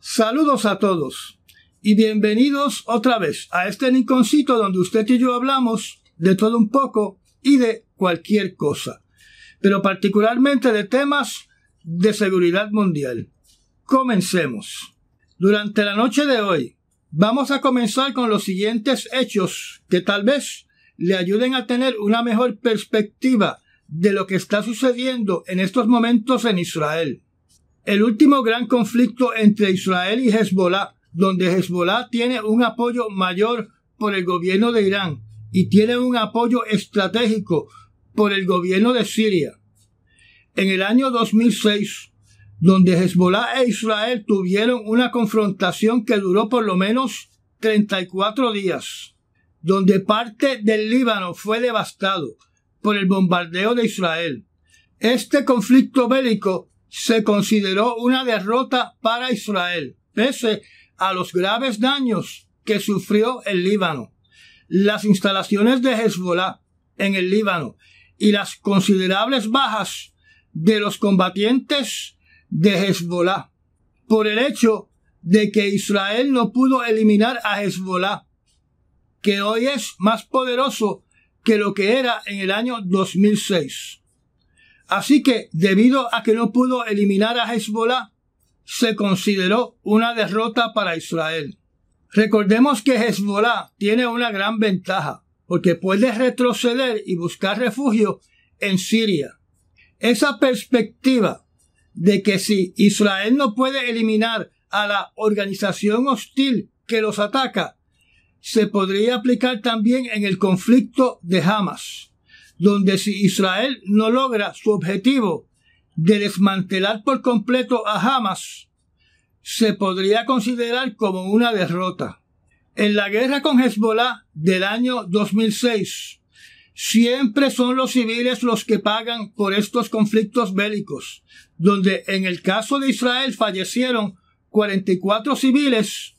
Saludos a todos y bienvenidos otra vez a este rinconcito donde usted y yo hablamos de todo un poco y de cualquier cosa, pero particularmente de temas de seguridad mundial. Comencemos. Durante la noche de hoy vamos a comenzar con los siguientes hechos que tal vez le ayuden a tener una mejor perspectiva de lo que está sucediendo en estos momentos en Israel. El último gran conflicto entre Israel y Hezbollah, donde Hezbollah tiene un apoyo mayor por el gobierno de Irán y tiene un apoyo estratégico por el gobierno de Siria. En el año 2006, donde Hezbollah e Israel tuvieron una confrontación que duró por lo menos 34 días, donde parte del Líbano fue devastado por el bombardeo de Israel. Este conflicto bélico se consideró una derrota para Israel, pese a los graves daños que sufrió el Líbano, las instalaciones de Hezbollah en el Líbano y las considerables bajas de los combatientes de Hezbollah, por el hecho de que Israel no pudo eliminar a Hezbollah, que hoy es más poderoso que lo que era en el año 2006. Así que, debido a que no pudo eliminar a Hezbollah, se consideró una derrota para Israel. Recordemos que Hezbollah tiene una gran ventaja, porque puede retroceder y buscar refugio en Siria. Esa perspectiva de que si Israel no puede eliminar a la organización hostil que los ataca, se podría aplicar también en el conflicto de Hamas, donde si Israel no logra su objetivo de desmantelar por completo a Hamas, se podría considerar como una derrota. En la guerra con Hezbollah del año 2006, siempre son los civiles los que pagan por estos conflictos bélicos, donde en el caso de Israel fallecieron 44 civiles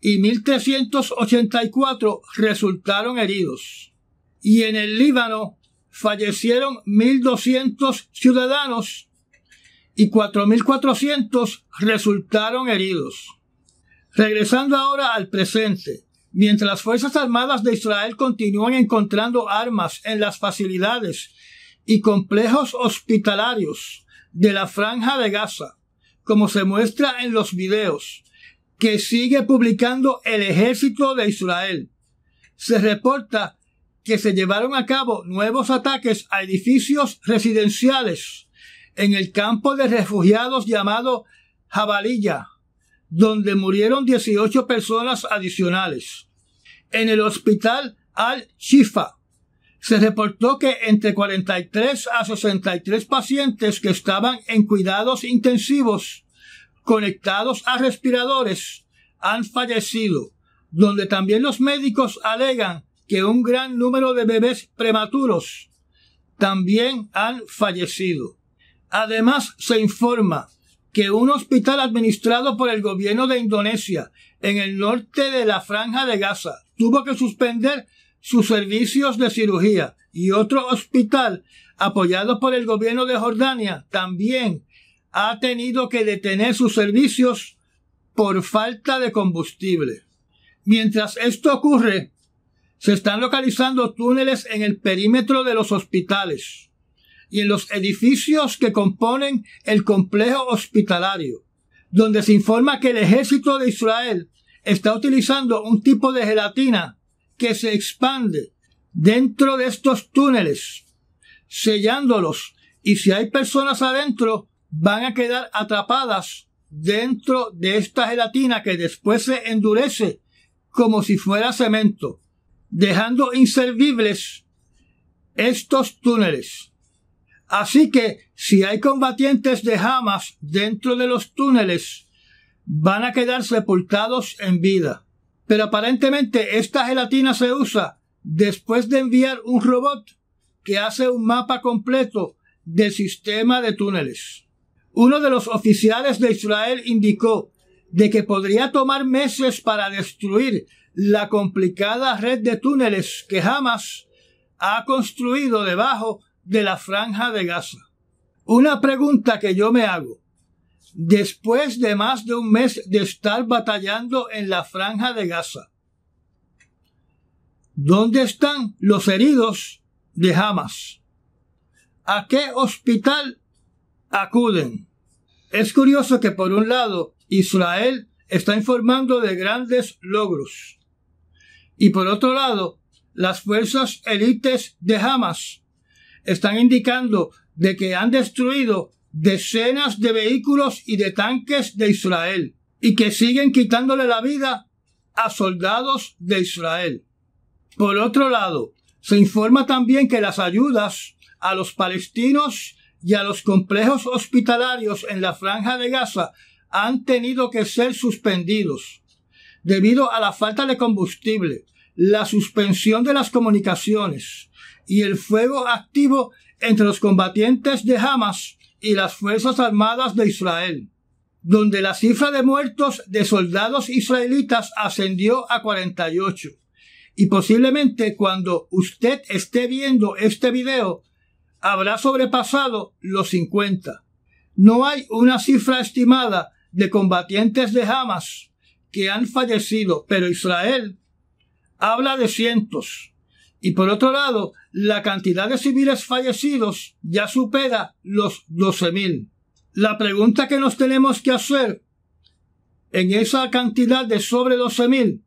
y 1.384 resultaron heridos. Y en el Líbano fallecieron 1.200 ciudadanos y 4.400 resultaron heridos. Regresando ahora al presente, mientras las Fuerzas Armadas de Israel continúan encontrando armas en las facilidades y complejos hospitalarios de la Franja de Gaza, como se muestra en los videos que sigue publicando el ejército de Israel, se reporta que se llevaron a cabo nuevos ataques a edificios residenciales en el campo de refugiados llamado Jabalilla, donde murieron 18 personas adicionales. En el hospital Al-Shifa se reportó que entre 43 a 63 pacientes que estaban en cuidados intensivos conectados a respiradores han fallecido, donde también los médicos alegan que un gran número de bebés prematuros también han fallecido. Además, se informa que un hospital administrado por el gobierno de Indonesia en el norte de la Franja de Gaza tuvo que suspender sus servicios de cirugía, y otro hospital apoyado por el gobierno de Jordania también ha tenido que detener sus servicios por falta de combustible. Mientras esto ocurre, se están localizando túneles en el perímetro de los hospitales y en los edificios que componen el complejo hospitalario, donde se informa que el ejército de Israel está utilizando un tipo de gelatina que se expande dentro de estos túneles, sellándolos, y si hay personas adentro, van a quedar atrapadas dentro de esta gelatina que después se endurece como si fuera cemento, dejando inservibles estos túneles. Así que, si hay combatientes de Hamas dentro de los túneles, van a quedar sepultados en vida. Pero aparentemente esta gelatina se usa después de enviar un robot que hace un mapa completo del sistema de túneles. Uno de los oficiales de Israel indicó de que podría tomar meses para destruir la complicada red de túneles que Hamas ha construido debajo de la Franja de Gaza. Una pregunta que yo me hago: después de más de un mes de estar batallando en la franja de Gaza. ¿Dónde están los heridos de Hamas? ¿A qué hospital acuden? Es curioso que por un lado Israel está informando de grandes logros y por otro lado las fuerzas élites de Hamas están indicando de que han destruido decenas de vehículos y de tanques de Israel y que siguen quitándole la vida a soldados de Israel. Por otro lado, se informa también que las ayudas a los palestinos y a los complejos hospitalarios en la franja de Gaza han tenido que ser suspendidos debido a la falta de combustible, la suspensión de las comunicaciones y el fuego activo entre los combatientes de Hamas y las Fuerzas Armadas de Israel, donde la cifra de muertos de soldados israelitas ascendió a 48. Y posiblemente cuando usted esté viendo este video habrá sobrepasado los 50. No hay una cifra estimada de combatientes de Hamas que han fallecido, pero Israel habla de cientos. Y por otro lado, la cantidad de civiles fallecidos ya supera los 12,000. La pregunta que nos tenemos que hacer en esa cantidad de sobre 12,000,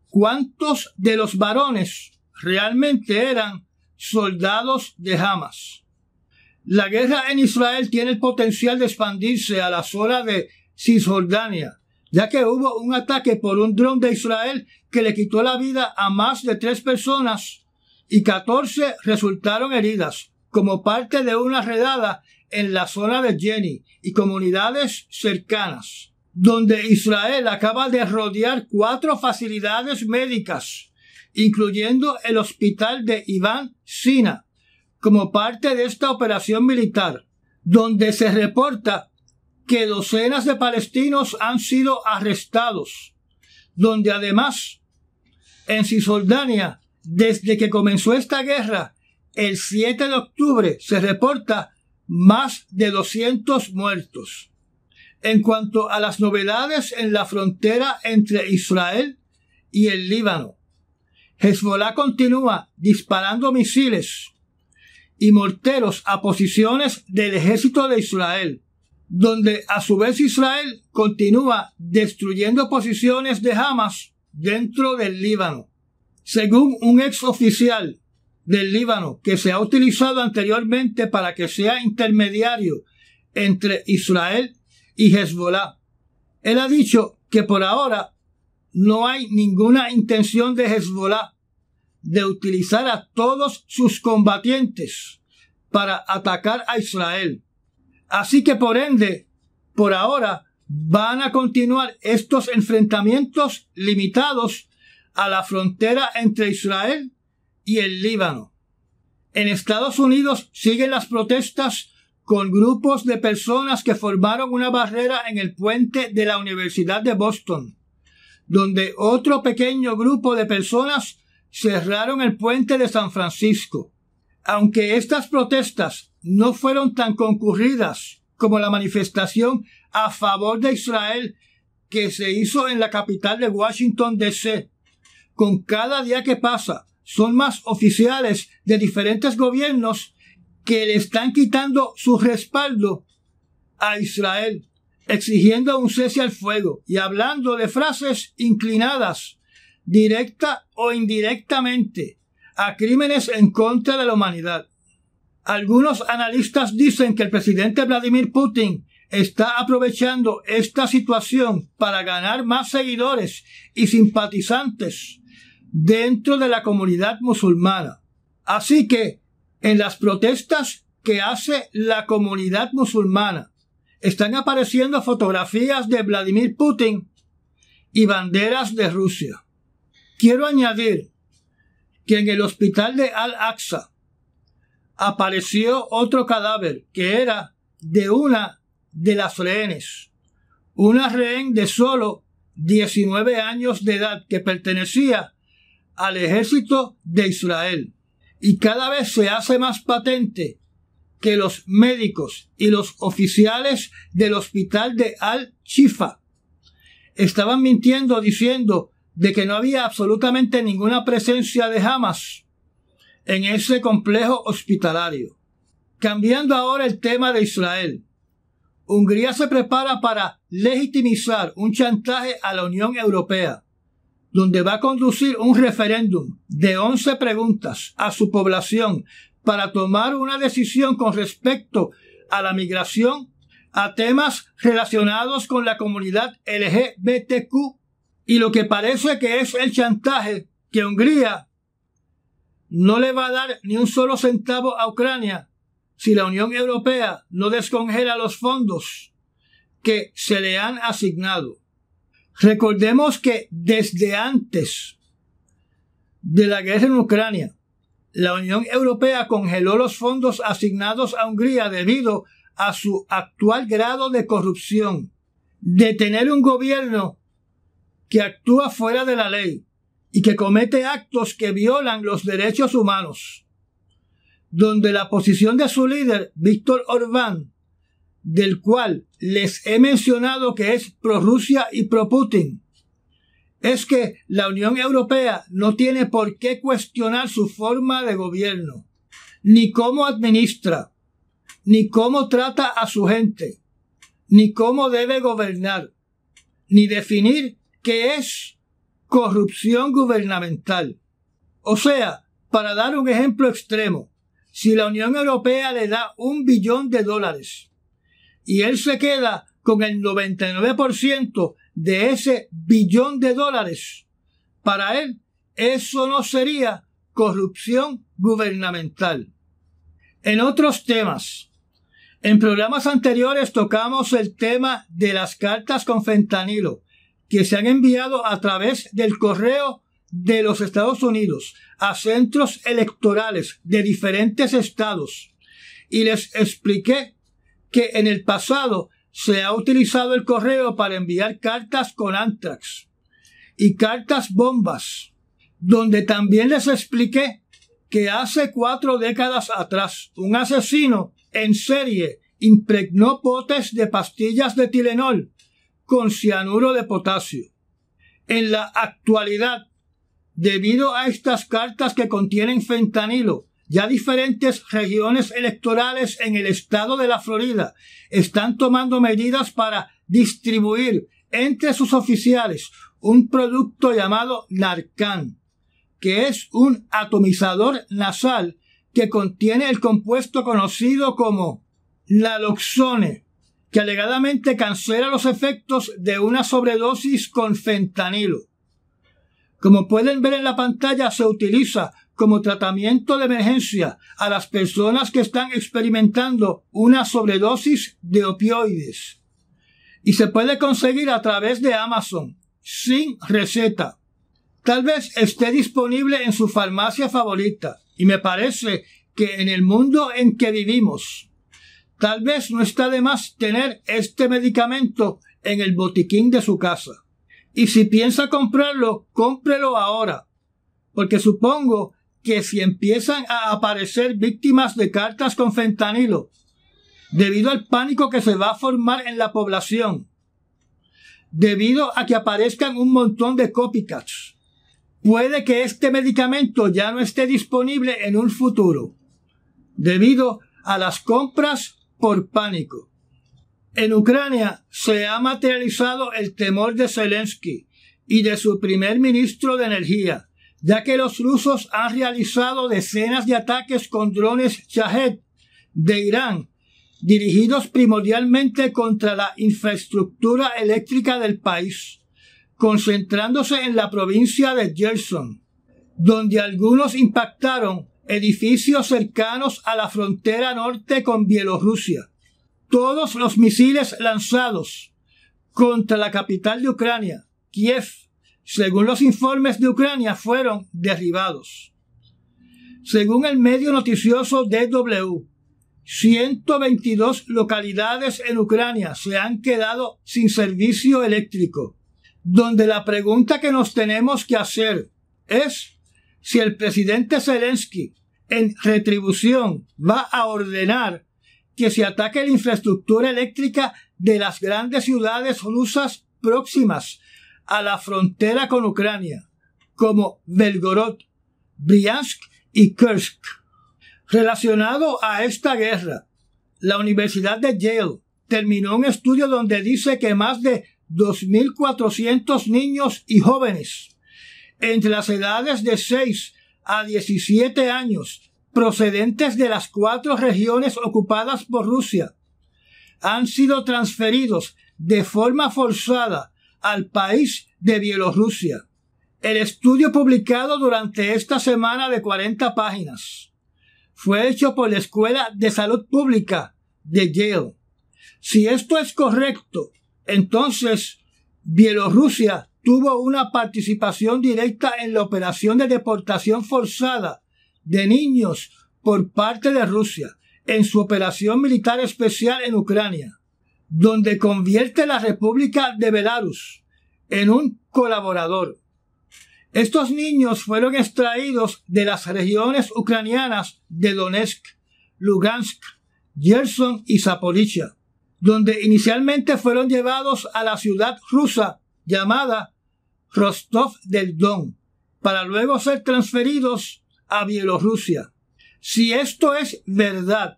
¿cuántos de los varones realmente eran soldados de Hamas? La guerra en Israel tiene el potencial de expandirse a la zona de Cisjordania, ya que hubo un ataque por un dron de Israel que le quitó la vida a más de 3 personas y 14 resultaron heridas como parte de una redada en la zona de Jeni y comunidades cercanas, donde Israel acaba de rodear 4 facilidades médicas, incluyendo el hospital de Iván Sina, como parte de esta operación militar, donde se reporta que docenas de palestinos han sido arrestados, donde además en Cisjordania, desde que comenzó esta guerra, el 7 de octubre se reporta más de 200 muertos. En cuanto a las novedades en la frontera entre Israel y el Líbano, Hezbollah continúa disparando misiles y morteros a posiciones del ejército de Israel, donde a su vez Israel continúa destruyendo posiciones de Hamas dentro del Líbano. Según un ex oficial del Líbano que se ha utilizado anteriormente para que sea intermediario entre Israel y Hezbollah, él ha dicho que por ahora no hay ninguna intención de Hezbollah de utilizar a todos sus combatientes para atacar a Israel. Así que por ende, por ahora, van a continuar estos enfrentamientos limitados a la frontera entre Israel y el Líbano. En Estados Unidos siguen las protestas con grupos de personas que formaron una barrera en el puente de la Universidad de Boston, donde otro pequeño grupo de personas cerraron el puente de San Francisco. Aunque estas protestas no fueron tan concurridas como la manifestación a favor de Israel que se hizo en la capital de Washington, D.C., con cada día que pasa son más oficiales de diferentes gobiernos que le están quitando su respaldo a Israel, exigiendo un cese al fuego y hablando de frases inclinadas, directa o indirectamente, a crímenes en contra de la humanidad. Algunos analistas dicen que el presidente Vladimir Putin está aprovechando esta situación para ganar más seguidores y simpatizantes dentro de la comunidad musulmana. Así que, en las protestas que hace la comunidad musulmana, están apareciendo fotografías de Vladimir Putin y banderas de Rusia. Quiero añadir que en el hospital de Al-Aqsa apareció otro cadáver que era de una de las rehenes, una rehén de solo 19 años de edad que pertenecía al ejército de Israel. Y cada vez se hace más patente que los médicos y los oficiales del hospital de Al-Shifa estaban mintiendo diciendo de que no había absolutamente ninguna presencia de Hamas en ese complejo hospitalario. Cambiando ahora el tema de Israel, Hungría se prepara para legitimizar un chantaje a la Unión Europea, donde va a conducir un referéndum de 11 preguntas a su población para tomar una decisión con respecto a la migración, a temas relacionados con la comunidad LGBTQ, y lo que parece que es el chantaje que Hungría no le va a dar ni un solo centavo a Ucrania si la Unión Europea no descongela los fondos que se le han asignado. Recordemos que desde antes de la guerra en Ucrania, la Unión Europea congeló los fondos asignados a Hungría debido a su actual grado de corrupción, de tener un gobierno que actúa fuera de la ley y que comete actos que violan los derechos humanos, donde la posición de su líder, Víctor Orbán, del cual les he mencionado que es pro-Rusia y pro-Putin, es que la Unión Europea no tiene por qué cuestionar su forma de gobierno, ni cómo administra, ni cómo trata a su gente, ni cómo debe gobernar, ni definir qué es corrupción gubernamental. O sea, para dar un ejemplo extremo, si la Unión Europea le da $1 billón y él se queda con el 99% de ese $1 billón, para él eso no sería corrupción gubernamental. En otros temas, en programas anteriores tocamos el tema de las cartas con fentanilo que se han enviado a través del correo de los Estados Unidos a centros electorales de diferentes estados, y les expliqué que en el pasado se ha utilizado el correo para enviar cartas con anthrax y cartas bombas, donde también les expliqué que hace 4 décadas atrás un asesino en serie impregnó potes de pastillas de Tylenol con cianuro de potasio. En la actualidad, debido a estas cartas que contienen fentanilo, ya diferentes regiones electorales en el estado de la Florida están tomando medidas para distribuir entre sus oficiales un producto llamado Narcan, que es un atomizador nasal que contiene el compuesto conocido como naloxone, que alegadamente cancela los efectos de una sobredosis con fentanilo. Como pueden ver en la pantalla, se utiliza como tratamiento de emergencia a las personas que están experimentando una sobredosis de opioides, y se puede conseguir a través de Amazon, sin receta. Tal vez esté disponible en su farmacia favorita, y me parece que en el mundo en que vivimos, tal vez no está de más tener este medicamento en el botiquín de su casa. Y si piensa comprarlo, cómprelo ahora, porque supongo que si empiezan a aparecer víctimas de cartas con fentanilo, debido al pánico que se va a formar en la población, debido a que aparezcan un montón de copycats, puede que este medicamento ya no esté disponible en un futuro, debido a las compras por pánico. En Ucrania se ha materializado el temor de Zelensky y de su primer ministro de Energía, ya que los rusos han realizado decenas de ataques con drones Shahed de Irán, dirigidos primordialmente contra la infraestructura eléctrica del país, concentrándose en la provincia de Kherson, donde algunos impactaron edificios cercanos a la frontera norte con Bielorrusia. Todos los misiles lanzados contra la capital de Ucrania, Kiev, según los informes de Ucrania, fueron derribados. Según el medio noticioso DW, 122 localidades en Ucrania se han quedado sin servicio eléctrico, donde la pregunta que nos tenemos que hacer es si el presidente Zelensky, en retribución, va a ordenar que se ataque la infraestructura eléctrica de las grandes ciudades rusas próximas a la frontera con Ucrania, como Belgorod, Briansk y Kursk. Relacionado a esta guerra, la Universidad de Yale terminó un estudio donde dice que más de 2.400 niños y jóvenes entre las edades de 6 a 17 años procedentes de las 4 regiones ocupadas por Rusia han sido transferidos de forma forzada al país de Bielorrusia. El estudio publicado durante esta semana de 40 páginas fue hecho por la Escuela de Salud Pública de Yale. Si esto es correcto, entonces Bielorrusia tuvo una participación directa en la operación de deportación forzada de niños por parte de Rusia en su operación militar especial en Ucrania, donde convierte la República de Belarus en un colaborador. Estos niños fueron extraídos de las regiones ucranianas de Donetsk, Lugansk, Gerson y Zaporizhia, donde inicialmente fueron llevados a la ciudad rusa llamada Rostov del Don, para luego ser transferidos a Bielorrusia. Si esto es verdad,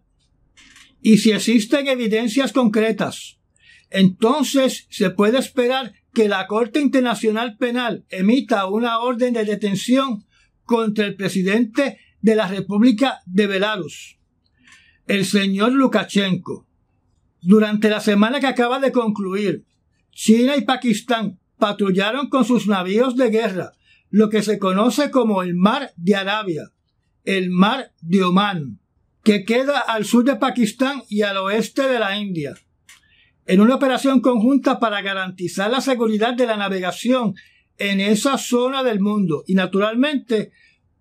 y si existen evidencias concretas, entonces se puede esperar que la Corte Internacional Penal emita una orden de detención contra el presidente de la República de Belarus, el señor Lukashenko. Durante la semana que acaba de concluir, China y Pakistán patrullaron con sus navíos de guerra lo que se conoce como el Mar de Arabia, el Mar de Omán, que queda al sur de Pakistán y al oeste de la India, en una operación conjunta para garantizar la seguridad de la navegación en esa zona del mundo y, naturalmente,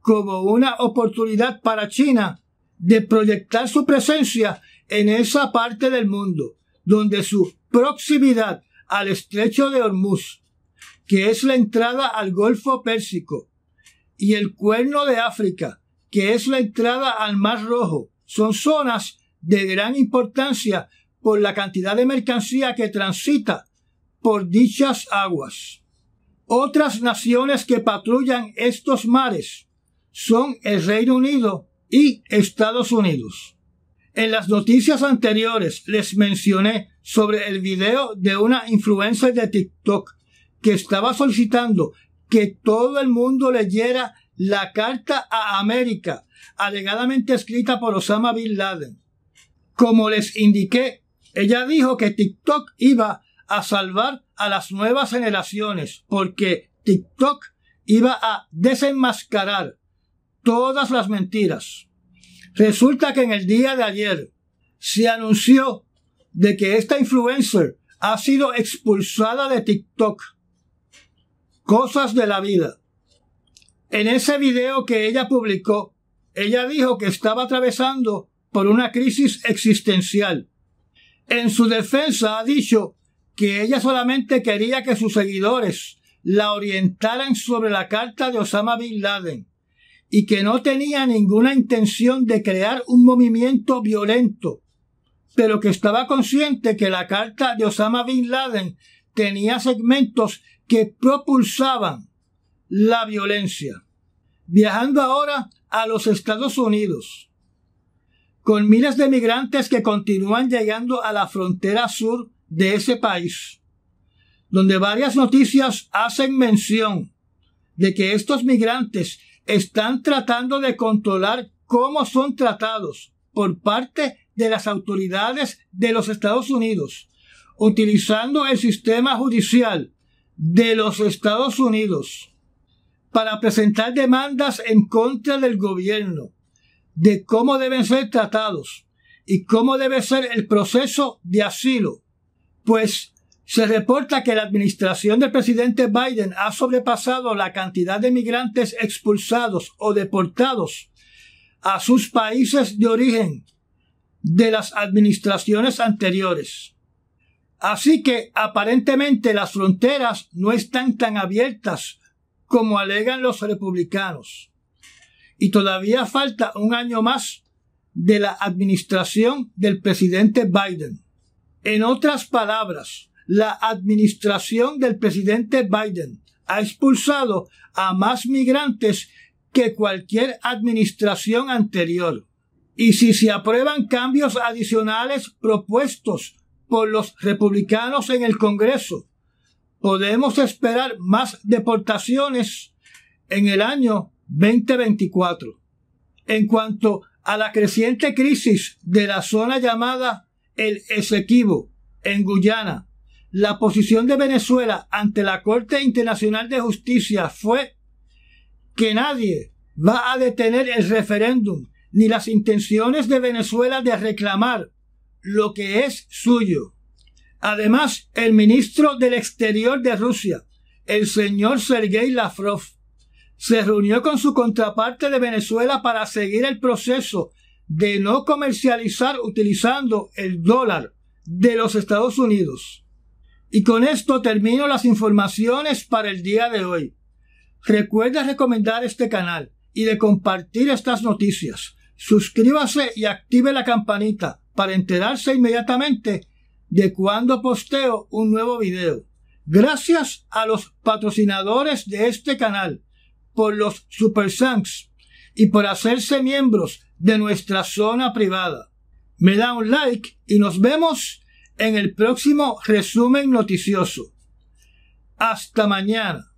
como una oportunidad para China de proyectar su presencia en esa parte del mundo, donde su proximidad al estrecho de Hormuz, que es la entrada al Golfo Pérsico, y el Cuerno de África, que es la entrada al Mar Rojo, son zonas de gran importancia por la cantidad de mercancía que transita por dichas aguas. Otras naciones que patrullan estos mares son el Reino Unido y Estados Unidos. En las noticias anteriores les mencioné sobre el video de una influencer de TikTok que estaba solicitando que todo el mundo leyera la carta a América, alegadamente escrita por Osama Bin Laden. Como les indiqué, ella dijo que TikTok iba a salvar a las nuevas generaciones porque TikTok iba a desenmascarar todas las mentiras. Resulta que en el día de ayer se anunció de que esta influencer ha sido expulsada de TikTok. Cosas de la vida. En ese video que ella publicó, ella dijo que estaba atravesando por una crisis existencial. En su defensa ha dicho que ella solamente quería que sus seguidores la orientaran sobre la carta de Osama Bin Laden y que no tenía ninguna intención de crear un movimiento violento, pero que estaba consciente que la carta de Osama Bin Laden tenía segmentos que propulsaban la violencia. Viajando ahora a los Estados Unidos, con miles de migrantes que continúan llegando a la frontera sur de ese país, donde varias noticias hacen mención de que estos migrantes están tratando de controlar cómo son tratados por parte de las autoridades de los Estados Unidos, utilizando el sistema judicial de los Estados Unidos para presentar demandas en contra del gobierno de cómo deben ser tratados y cómo debe ser el proceso de asilo, pues se reporta que la administración del presidente Biden ha sobrepasado la cantidad de migrantes expulsados o deportados a sus países de origen de las administraciones anteriores. Así que aparentemente las fronteras no están tan abiertas como alegan los republicanos. Y todavía falta un año más de la administración del presidente Biden. En otras palabras, la administración del presidente Biden ha expulsado a más migrantes que cualquier administración anterior. Y si se aprueban cambios adicionales propuestos por los republicanos en el Congreso, podemos esperar más deportaciones en el año 2024. En cuanto a la creciente crisis de la zona llamada el Esequibo, en Guyana, la posición de Venezuela ante la Corte Internacional de Justicia fue que nadie va a detener el referéndum ni las intenciones de Venezuela de reclamar lo que es suyo. Además, el ministro del Exterior de Rusia, el señor Sergei Lavrov, se reunió con su contraparte de Venezuela para seguir el proceso de no comercializar utilizando el dólar de los Estados Unidos. Y con esto termino las informaciones para el día de hoy. Recuerda recomendar este canal y de compartir estas noticias. Suscríbase y active la campanita para enterarse inmediatamente de cuando posteo un nuevo video. Gracias a los patrocinadores de este canal por los Super Thanks y por hacerse miembros de nuestra zona privada. Me da un like y nos vemos en el próximo resumen noticioso. Hasta mañana.